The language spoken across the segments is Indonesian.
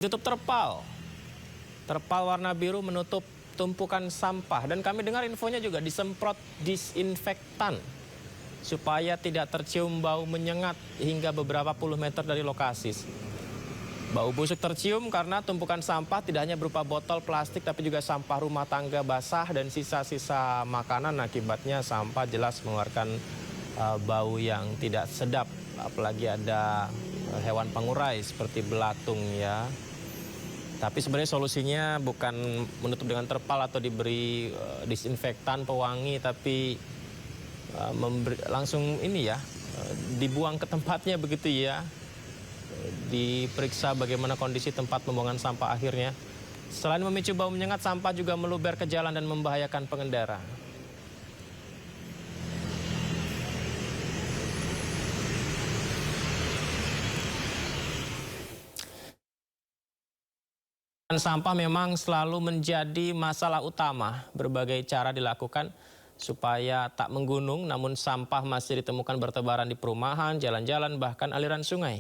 Tutup terpal. Terpal warna biru menutup tumpukan sampah dan kami dengar infonya juga disemprot disinfektan supaya tidak tercium bau menyengat hingga beberapa puluh meter dari lokasi. Bau busuk tercium karena tumpukan sampah tidak hanya berupa botol plastik tapi juga sampah rumah tangga basah dan sisa-sisa makanan. Akibatnya sampah jelas mengeluarkan bau yang tidak sedap, apalagi ada hewan pengurai seperti belatung ya. Tapi sebenarnya solusinya bukan menutup dengan terpal atau diberi disinfektan pewangi, tapi langsung ini ya, dibuang ke tempatnya begitu ya. Diperiksa bagaimana kondisi tempat pembuangan sampah akhirnya. Selain memicu bau menyengat, sampah juga meluber ke jalan dan membahayakan pengendara. Sampah memang selalu menjadi masalah utama. Berbagai cara dilakukan supaya tak menggunung, namun sampah masih ditemukan bertebaran di perumahan, jalan-jalan, bahkan aliran sungai.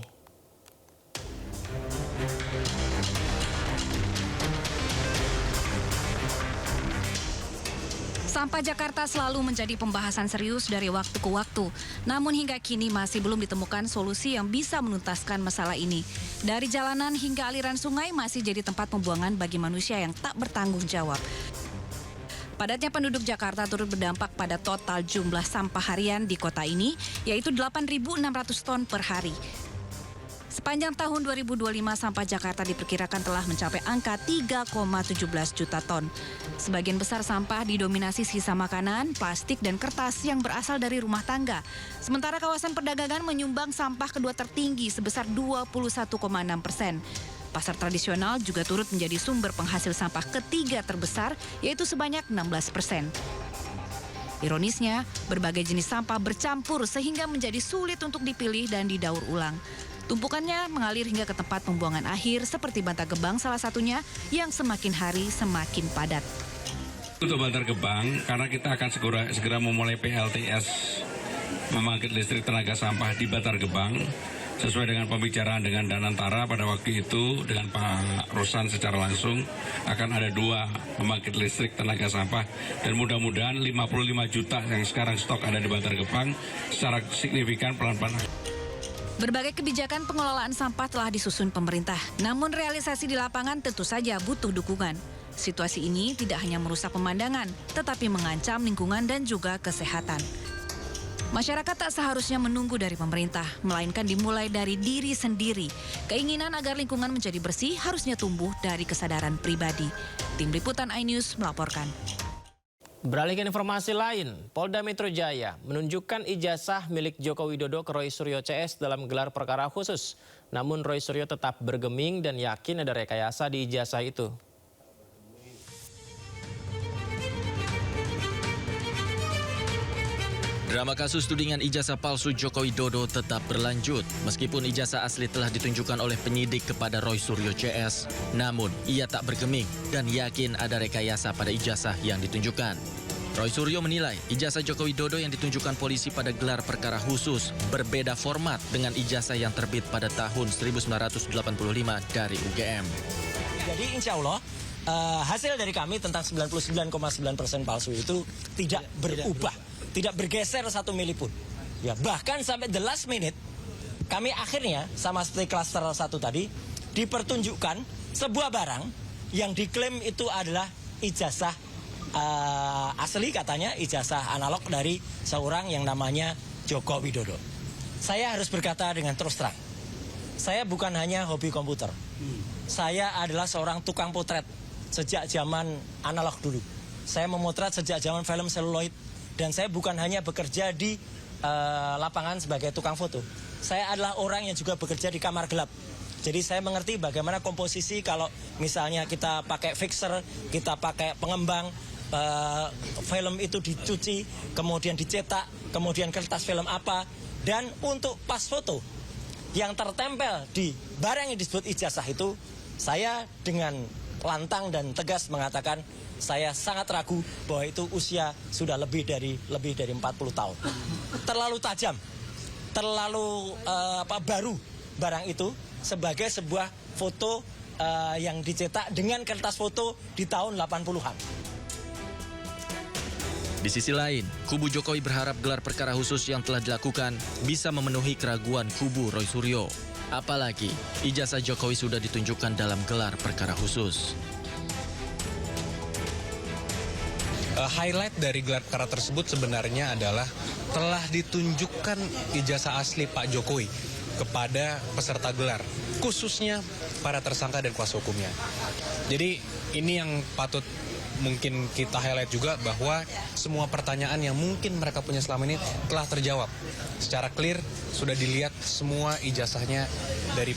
Sampah Jakarta selalu menjadi pembahasan serius dari waktu ke waktu. Namun hingga kini masih belum ditemukan solusi yang bisa menuntaskan masalah ini. Dari jalanan hingga aliran sungai masih jadi tempat pembuangan bagi manusia yang tak bertanggung jawab. Padatnya penduduk Jakarta turut berdampak pada total jumlah sampah harian di kota ini, yaitu 8.600 ton per hari. Sepanjang tahun 2025, sampah Jakarta diperkirakan telah mencapai angka 3,17 juta ton. Sebagian besar sampah didominasi sisa makanan, plastik, dan kertas yang berasal dari rumah tangga. Sementara kawasan perdagangan menyumbang sampah kedua tertinggi sebesar 21,6%. Pasar tradisional juga turut menjadi sumber penghasil sampah ketiga terbesar, yaitu sebanyak 16%. Ironisnya, berbagai jenis sampah bercampur sehingga menjadi sulit untuk dipilih dan didaur ulang. Tumpukannya mengalir hingga ke tempat pembuangan akhir seperti Bantar Gebang salah satunya yang semakin hari semakin padat. Untuk Bantar Gebang, karena kita akan segera memulai PLTS membangkit listrik tenaga sampah di Bantar Gebang, sesuai dengan pembicaraan dengan Danantara pada waktu itu dengan Pak Rosan secara langsung akan ada 2 pembangkit listrik tenaga sampah dan mudah-mudahan 55 juta yang sekarang stok ada di Bantar Gebang secara signifikan pelan-pelan. Berbagai kebijakan pengelolaan sampah telah disusun pemerintah, namun realisasi di lapangan tentu saja butuh dukungan. Situasi ini tidak hanya merusak pemandangan, tetapi mengancam lingkungan dan juga kesehatan. Masyarakat tak seharusnya menunggu dari pemerintah, melainkan dimulai dari diri sendiri. Keinginan agar lingkungan menjadi bersih harusnya tumbuh dari kesadaran pribadi. Tim Liputan iNews melaporkan. Beralih ke informasi lain, Polda Metro Jaya menunjukkan ijazah milik Joko Widodo ke Roy Suryo CS dalam gelar perkara khusus. Namun Roy Suryo tetap bergeming dan yakin ada rekayasa di ijazah itu. Drama kasus tudingan ijazah palsu Joko Widodo tetap berlanjut. Meskipun ijazah asli telah ditunjukkan oleh penyidik kepada Roy Suryo CS, namun ia tak bergeming dan yakin ada rekayasa pada ijazah yang ditunjukkan. Roy Suryo menilai ijazah Joko Widodo yang ditunjukkan polisi pada gelar perkara khusus berbeda format dengan ijazah yang terbit pada tahun 1985 dari UGM. Jadi insya Allah hasil dari kami tentang 99,9% palsu itu tidak berubah. Tidak bergeser 1 mili pun. Ya, bahkan sampai the last minute, kami akhirnya sama seperti klaster 1 tadi, dipertunjukkan sebuah barang yang diklaim itu adalah ijazah asli katanya, ijazah analog dari seorang yang namanya Joko Widodo. Saya harus berkata dengan terus terang, saya bukan hanya hobi komputer. Saya adalah seorang tukang potret sejak zaman analog dulu. Saya memotret sejak zaman film seluloid. Dan saya bukan hanya bekerja di lapangan sebagai tukang foto. Saya adalah orang yang juga bekerja di kamar gelap. Jadi saya mengerti bagaimana komposisi kalau misalnya kita pakai fixer, kita pakai pengembang, film itu dicuci, kemudian dicetak, kemudian kertas film apa. Dan untuk pas foto yang tertempel di barang yang disebut ijazah itu, saya dengan lantang dan tegas mengatakan, saya sangat ragu bahwa itu usia sudah lebih dari 40 tahun. Terlalu tajam, terlalu baru barang itu sebagai sebuah foto yang dicetak dengan kertas foto di tahun 80-an. Di sisi lain, kubu Jokowi berharap gelar perkara khusus yang telah dilakukan bisa memenuhi keraguan kubu Roy Suryo. Apalagi, ijazah Jokowi sudah ditunjukkan dalam gelar perkara khusus. Highlight dari gelar perkara tersebut sebenarnya adalah telah ditunjukkan ijazah asli Pak Jokowi kepada peserta gelar, khususnya para tersangka dan kuasa hukumnya. Jadi ini yang patut mungkin kita highlight juga, bahwa semua pertanyaan yang mungkin mereka punya selama ini telah terjawab. Secara clear sudah dilihat semua ijazahnya, dari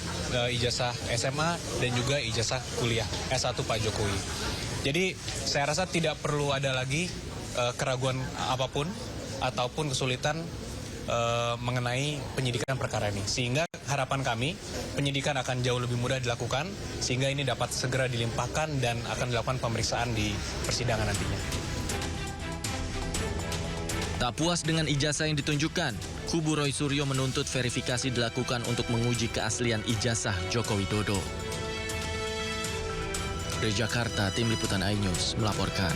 ijazah SMA dan juga ijazah kuliah S1 Pak Jokowi. Jadi saya rasa tidak perlu ada lagi keraguan apapun ataupun kesulitan mengenai penyidikan perkara ini. Sehingga harapan kami penyidikan akan jauh lebih mudah dilakukan, sehingga ini dapat segera dilimpahkan dan akan dilakukan pemeriksaan di persidangan nantinya. Tak puas dengan ijazah yang ditunjukkan, kubu Roy Suryo menuntut verifikasi dilakukan untuk menguji keaslian ijazah Joko Widodo. Dari Jakarta, Tim Liputan iNews melaporkan.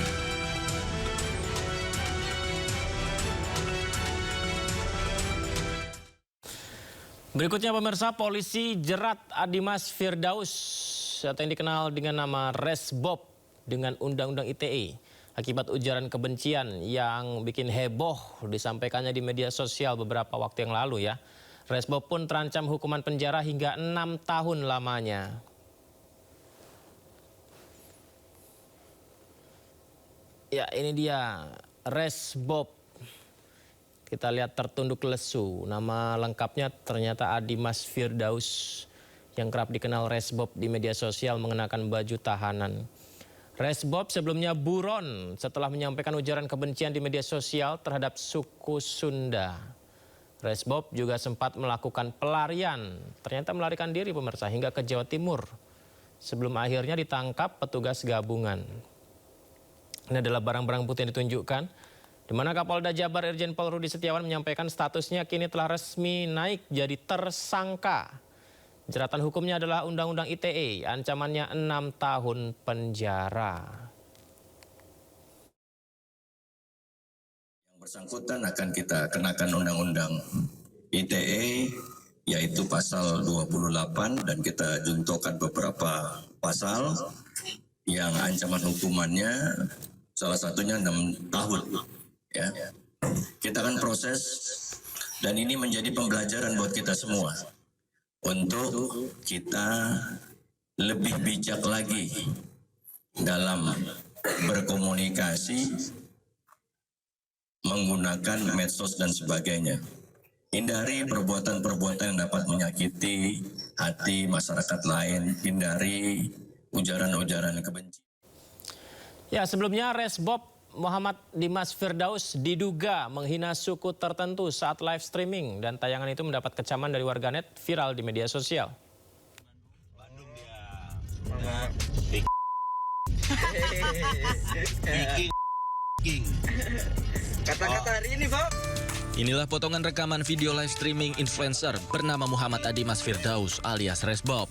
Berikutnya pemirsa, polisi jerat Adimas Firdaus atau yang dikenal dengan nama Resbob dengan Undang-Undang ITE akibat ujaran kebencian yang bikin heboh disampaikannya di media sosial beberapa waktu yang lalu ya. Resbob pun terancam hukuman penjara hingga 6 tahun lamanya. Ya, ini dia Resbob. Kita lihat tertunduk lesu. Nama lengkapnya ternyata Adimas Firdaus yang kerap dikenal Resbob di media sosial mengenakan baju tahanan. Resbob sebelumnya buron setelah menyampaikan ujaran kebencian di media sosial terhadap suku Sunda. Resbob juga sempat melakukan pelarian. Ternyata melarikan diri pemirsa hingga ke Jawa Timur. Sebelum akhirnya ditangkap petugas gabungan. Ini adalah barang-barang bukti yang ditunjukkan, di mana Kapolda Jabar Irjen Pol Rudi Setiawan menyampaikan statusnya kini telah resmi naik jadi tersangka. Jeratan hukumnya adalah Undang-Undang ITE, ancamannya 6 tahun penjara. Yang bersangkutan akan kita kenakan Undang-Undang ITE, yaitu pasal 28, dan kita juntokan beberapa pasal yang ancaman hukumannya salah satunya 6 tahun. Ya. Kita akan proses, dan ini menjadi pembelajaran buat kita semua untuk kita lebih bijak lagi dalam berkomunikasi menggunakan medsos dan sebagainya. Hindari perbuatan-perbuatan yang dapat menyakiti hati masyarakat lain, hindari ujaran-ujaran kebencian. Ya, sebelumnya Resbob Muhammad Dimas Firdaus diduga menghina suku tertentu saat live streaming dan tayangan itu mendapat kecaman dari warganet viral di media sosial. Bandung dia. Kata-kata hari ini, Bob. Inilah potongan rekaman video live streaming influencer bernama Muhammad Adimas Firdaus alias Resbob.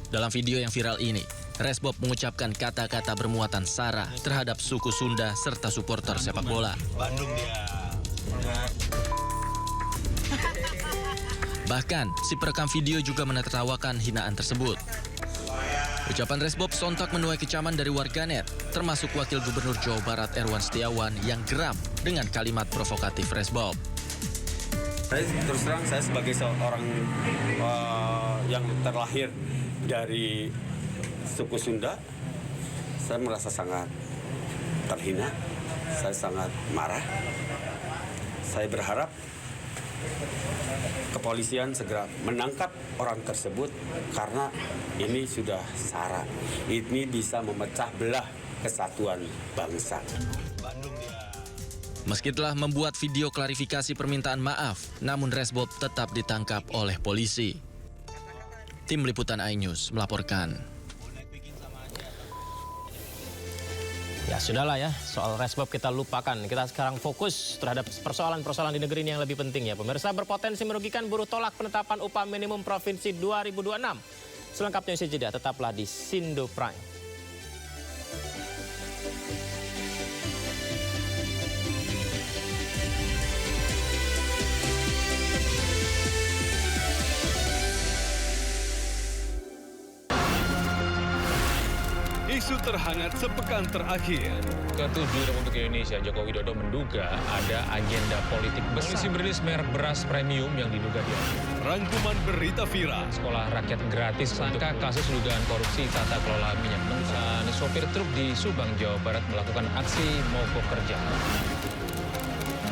Dalam video yang viral ini, Resbob mengucapkan kata-kata bermuatan sara terhadap suku Sunda serta supporter sepak bola. Bandung dia. Bahkan, si perekam video juga menertawakan hinaan tersebut. Ucapan Resbob sontak menuai kecaman dari warganet, termasuk Wakil Gubernur Jawa Barat Erwan Setiawan yang geram dengan kalimat provokatif Resbob. Saya terus terang, saya sebagai seorang yang terlahir dari suku Sunda, saya merasa sangat terhina, saya sangat marah. Saya berharap kepolisian segera menangkap orang tersebut karena ini sudah sara. Ini bisa memecah belah kesatuan bangsa. Meski telah membuat video klarifikasi permintaan maaf, namun Resbob tetap ditangkap oleh polisi. Tim Liputan iNews melaporkan. Ya sudahlah ya, soal Resbob kita lupakan. Kita sekarang fokus terhadap persoalan-persoalan di negeri ini yang lebih penting ya. Pemirsa, berpotensi merugikan buruh tolak penetapan upah minimum provinsi 2026. Selengkapnya usai jeda, tetaplah di Sindo Prime. Isu terhangat sepekan terakhir. Ketujuh Republik Indonesia, Joko Widodo menduga ada agenda politik besar. Polisi merilis merek beras premium yang diduga diambil. Rangkuman berita viral. Sekolah rakyat gratis untuk kasus dugaan korupsi tata kelola minyak mentah. Sopir truk di Subang, Jawa Barat melakukan aksi mogok kerja.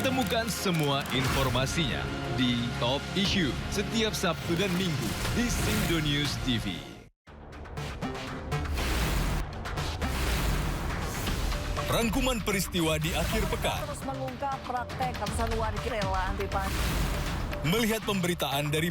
Temukan semua informasinya di Top Issue setiap Sabtu dan Minggu di Sindo News TV. Rangkuman peristiwa di akhir pekan. Terus mengungkap praktek ratusan warga rela anti-pajak. Melihat pemberitaan dari